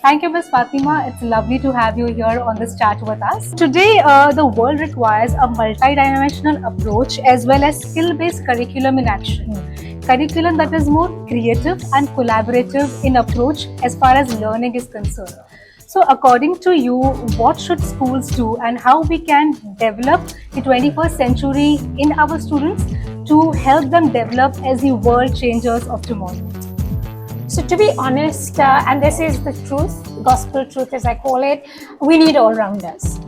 Thank you, Ms. Fatima. It's lovely to have you here on this chat with us. Today, the world requires a multidimensional approach as well as skill-based curriculum in action. Curriculum that is more creative and collaborative in approach as far as learning is concerned. So according to you, what should schools do and how we can develop the 21st century in our students to help them develop as the world changers of tomorrow? So to be honest, and this is the truth, gospel truth as I call it, we need all-rounders.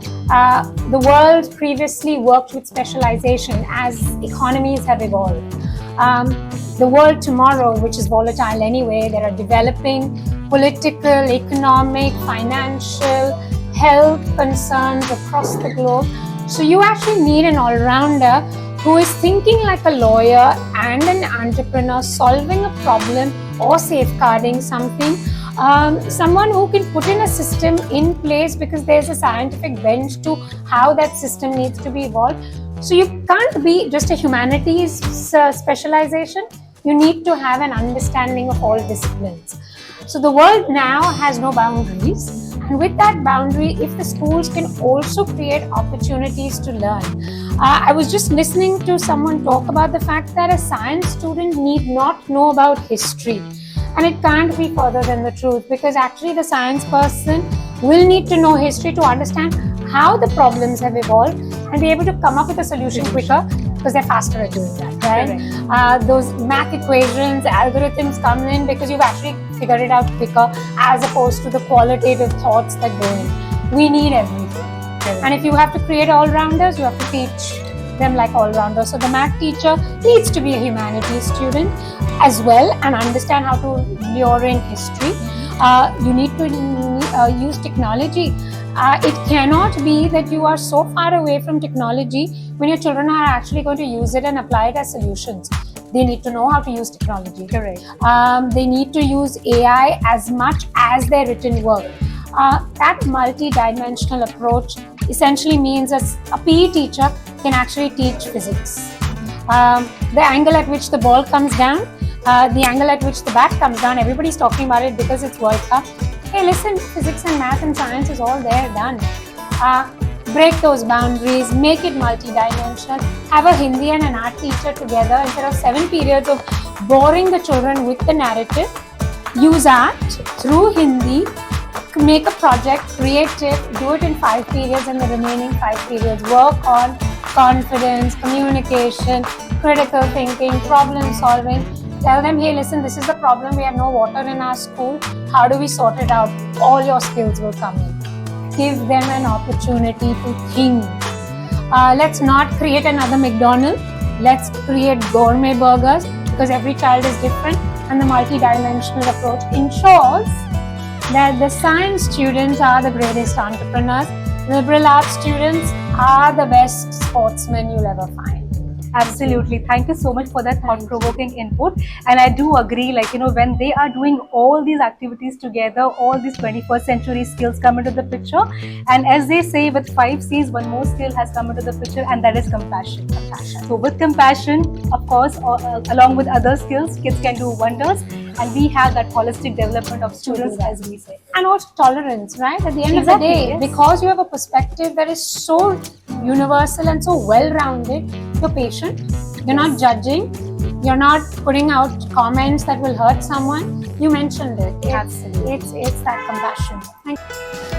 The world previously worked with specialization as economies have evolved. The world tomorrow, which is volatile anyway, there are developing political, economic, financial, health concerns across the globe. So you actually need an all-rounder who is thinking like a lawyer and an entrepreneur, solving a problem or safeguarding something. Someone who can put in a system in place because there's a scientific bench to how that system needs to be evolved. So you can't be just a humanities specialization. You need to have an understanding of all disciplines. So the world now has no boundaries, and with that boundary, if the schools can also create opportunities to learn. I was just listening to someone talk about the fact that a science student need not know about history, and it can't be further than the truth, because actually the science person will need to know history to understand how the problems have evolved and be able to come up with a solution quicker, because they're faster at doing that, right? Those math equations, algorithms come in because you've actually figured it out quicker, as opposed to the qualitative thoughts that go in. We need everything. And if you have to create all-rounders, you have to teach them like all-rounders. So the math teacher needs to be a humanities student as well and understand how to lure in history. You need to use technology. It cannot be that you are so far away from technology when your children are actually going to use it and apply it as solutions. They need to know how to use technology. Correct. They need to use AI as much as their written work. That multi-dimensional approach essentially means a PE teacher can actually teach physics. The angle at which the ball comes down, the angle at which the bat comes down, everybody's talking about it because it's World Cup. Hey, listen, physics and math and science is all there, done. Break those boundaries, make it multi-dimensional, have a Hindi and an art teacher together instead of 7 periods of boring the children with the narrative. Use art through Hindi, make a project, create it, do it in 5 periods, and the remaining 5 periods work on confidence, communication, critical thinking, problem solving. Tell them, hey, listen, this is the problem. We have no water in our school. How do we sort it out? All your skills will come in. Give them an opportunity to think. Let's not create another McDonald's. Let's create gourmet burgers, because every child is different, and the multi-dimensional approach ensures that the science students are the greatest entrepreneurs. Liberal arts students are the best sportsmen you'll ever find. Absolutely. Thank you so much for that thought-provoking input. And I do agree, when they are doing all these activities together, all these 21st century skills come into the picture. And as they say, with 5 C's, one more skill has come into the picture, and that is compassion. So with compassion, of course, along with other skills, kids can do wonders. And we have that holistic development of students, as we say. And also tolerance, right? At the end of the day, yes. Because you have a perspective that is so universal and so well-rounded, you're patient, you're not judging, you're not putting out comments that will hurt someone. You mentioned it. Absolutely. It's that compassion. Thank you.